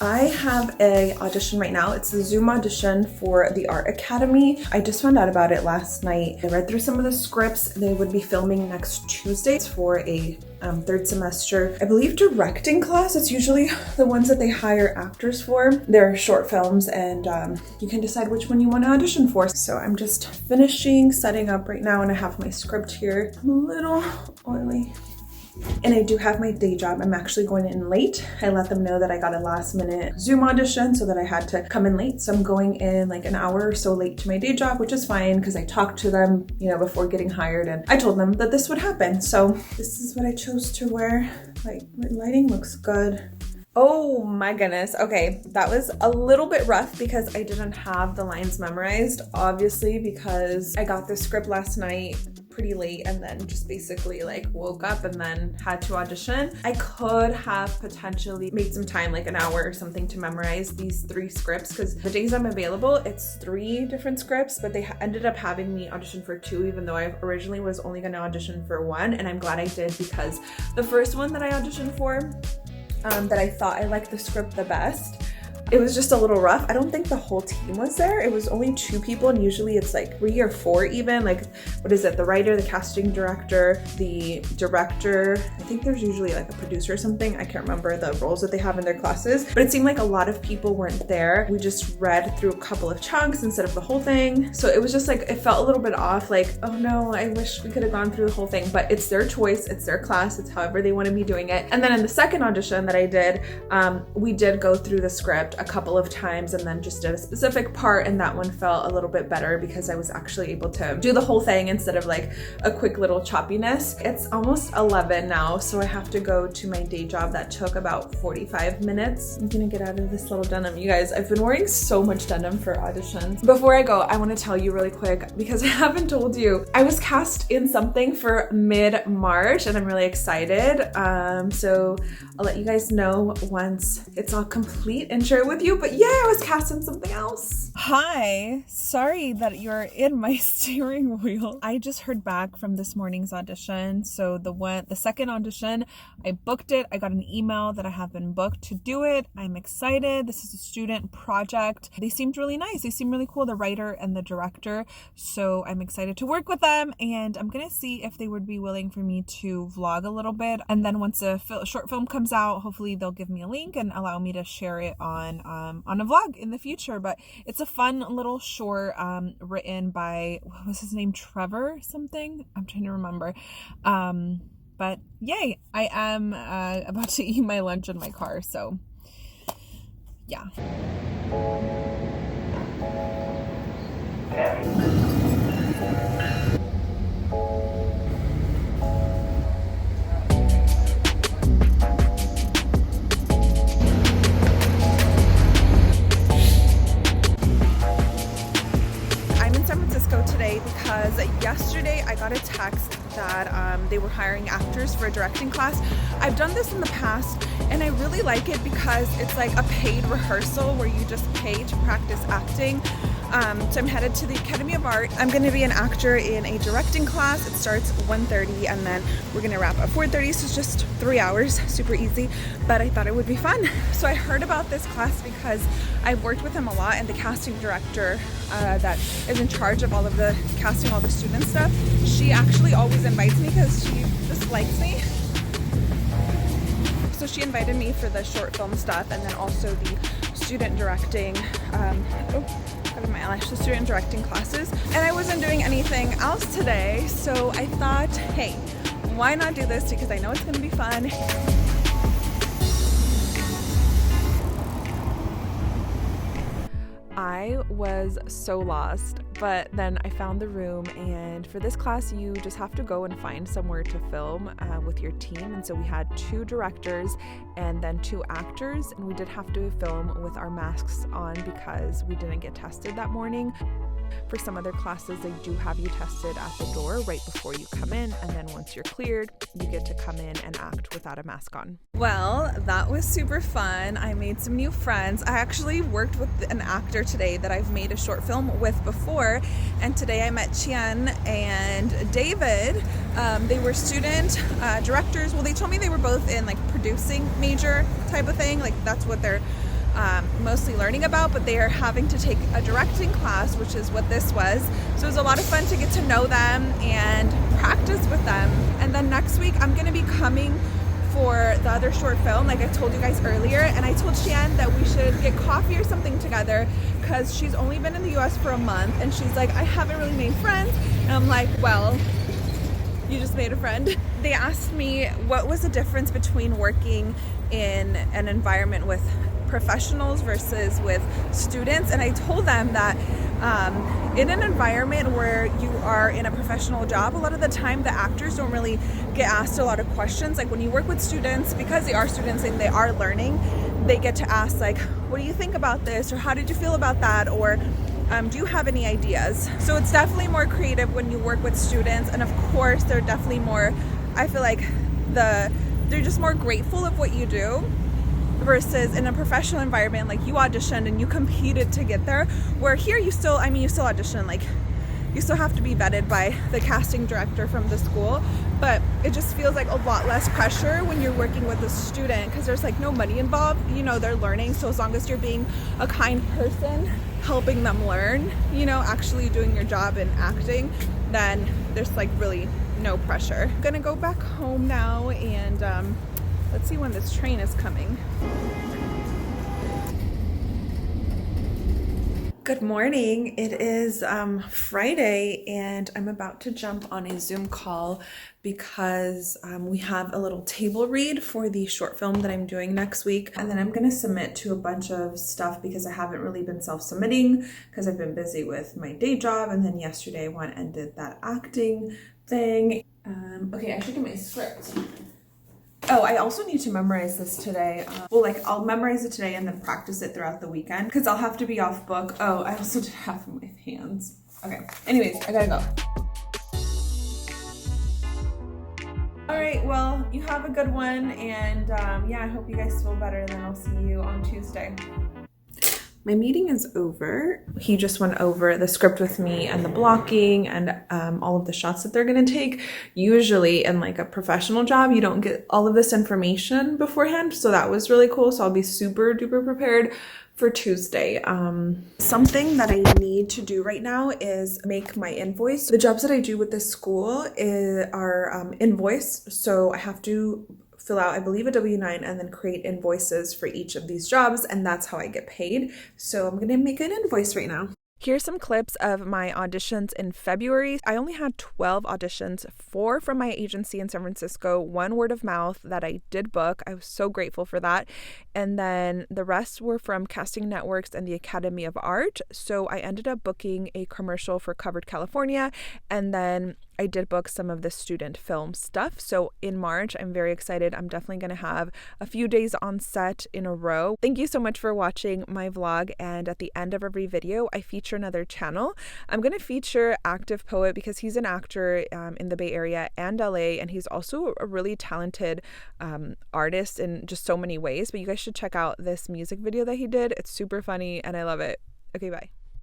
I have a audition right now. It's the Zoom audition for the Art Academy. I just found out about it last night. I read through some of the scripts. They would be filming next Tuesday for a third semester, I believe, directing class. It's usually the ones that they hire actors for. They're short films, and you can decide which one you want to audition for. So I'm just finishing setting up right now, and I have my script here. I'm a little oily. And I do have my day job. I'm actually going in late. I let them know that I got a last minute Zoom audition so that I had to come in late. So I'm going in like an hour or so late to my day job, which is fine because I talked to them, before getting hired, and I told them that this would happen. So this is what I chose to wear. Like, my lighting looks good. Oh my goodness. Okay, that was a little bit rough because I didn't have the lines memorized, obviously, because I got the script last night pretty late and then just basically like woke up and then had to audition. I could have potentially made some time, like an hour or something, to memorize these 3 scripts because the days I'm available, it's 3 different scripts, but they ended up having me audition for 2, even though I originally was only going to audition for 1. And I'm glad I did because the first one that I auditioned for, that I thought I liked the script the best, it was just a little rough. I don't think the whole team was there. It was only 2 people, and usually it's like 3 or 4 even. Like, what is it? The writer, the casting director, the director. I think there's usually like a producer or something. I can't remember the roles that they have in their classes, but it seemed like a lot of people weren't there. We just read through a couple of chunks instead of the whole thing. So it was just like, it felt a little bit off. Like, oh no, I wish we could have gone through the whole thing, but it's their choice. It's their class. It's however they want to be doing it. And then in the second audition that I did, we did go through the script a couple of times and then just did a specific part, and that one felt a little bit better because I was actually able to do the whole thing instead of like a quick little choppiness. It's almost 11 now, so I have to go to my day job that took about 45 minutes. I'm gonna get out of this little denim. You guys, I've been wearing so much denim for auditions. Before I go, I want to tell you really quick, because I haven't told you, I was cast in something for mid-March and I'm really excited. So I'll let you guys know once it's all complete and share it with you. But yeah, I was cast in something else. Hi, sorry that you're in my steering wheel. I just heard back from this morning's audition. So the second audition, I booked it. I got an email that I have been booked to do it. I'm excited. This is a student project. They seemed really nice. They seemed really cool, the writer and the director. So I'm excited to work with them, and I'm gonna see if they would be willing for me to vlog a little bit. And then once a short film comes out, hopefully they'll give me a link and allow me to share it on a vlog in the future. But it's a fun little short written by, what was his name, Trevor something, I'm trying to remember. But yay, I am about to eat my lunch in my car, so yeah. Today because yesterday I got a text that they were hiring actors for a directing class. I've done this in the past and I really like it because it's like a paid rehearsal where you just pay to practice acting. So I'm headed to the Academy of Art. I'm going to be an actor in a directing class. It starts 1:30 and then we're going to wrap at 4:30, so it's just 3 hours, super easy, but I thought it would be fun. So I heard about this class because I've worked with him a lot, and the casting director that is in charge of all of the casting, all the student stuff, she actually always invites me because she just likes me. So she invited me for the short film stuff and then also the student directing, my eyelash, the student directing classes. And I wasn't doing anything else today, so I thought, hey, why not do this, because I know it's gonna be fun. I was so lost, but then I found the room, and for this class you just have to go and find somewhere to film with your team. And so we had 2 directors and then 2 actors, and we did have to film with our masks on because we didn't get tested that morning. For some other classes, they do have you tested at the door right before you come in, and then once you're cleared, you get to come in and act without a mask on. Well, that was super fun. I made some new friends. I actually worked with an actor today that I've made a short film with before, and today I met Chien and David. They were student directors. Well, they told me they were both in like producing major type of thing, like that's what their mostly learning about, but they are having to take a directing class, which is what this was. So it was a lot of fun to get to know them and practice with them. And then next week I'm going to be coming for the other short film, like I told you guys earlier, and I told Shan that we should get coffee or something together because she's only been in the US for a month, and she's like, I haven't really made friends. And I'm like, well, you just made a friend. They asked me what was the difference between working in an environment with professionals versus with students, and I told them that in an environment where you are in a professional job, a lot of the time the actors don't really get asked a lot of questions. Like when you work with students, because they are students and they are learning, they get to ask like, what do you think about this, or how did you feel about that, or do you have any ideas? So it's definitely more creative when you work with students, and of course they're definitely more, I feel like they're just more grateful of what you do, versus in a professional environment, like you auditioned and you competed to get there, where here you still audition, like you still have to be vetted by the casting director from the school, but it just feels like a lot less pressure when you're working with a student because there's like no money involved, they're learning. So as long as you're being a kind person, helping them learn, actually doing your job and acting, then there's like really no pressure. I'm gonna go back home now, and let's see when this train is coming. Good morning. It is Friday, and I'm about to jump on a Zoom call because we have a little table read for the short film that I'm doing next week. And then I'm going to submit to a bunch of stuff because I haven't really been self-submitting because I've been busy with my day job. And then yesterday I went and did that acting thing. Okay, I should get my script. Oh, I also need to memorize this today. I'll memorize it today and then practice it throughout the weekend because I'll have to be off book. Oh, I also did half of my hands. Okay, anyways, I gotta go. All right, well, you have a good one, and yeah, I hope you guys feel better, and then I'll see you on Tuesday. My meeting is over. He just went over the script with me and the blocking and all of the shots that they're gonna take. Usually in like a professional job, you don't get all of this information beforehand. So that was really cool. So I'll be super duper prepared for Tuesday. Something that I need to do right now is make my invoice. The jobs that I do with this school are invoiced. So I have to fill out, I believe, a W-9 and then create invoices for each of these jobs, and that's how I get paid. So I'm gonna make an invoice right now. Here's some clips of my auditions in February. I only had 12 auditions, 4 from my agency in San Francisco, 1 word of mouth that I did book. I was so grateful for that. And then the rest were from casting networks and the Academy of Art. So I ended up booking a commercial for Covered California, and then I did book some of the student film stuff. So in March, I'm very excited. I'm definitely going to have a few days on set in a row. Thank you so much for watching my vlog. And at the end of every video, I feature another channel. I'm going to feature Active Poet because he's an actor in the Bay Area and LA. And he's also a really talented artist in just so many ways. But you guys should check out this music video that he did. It's super funny and I love it. Okay, bye.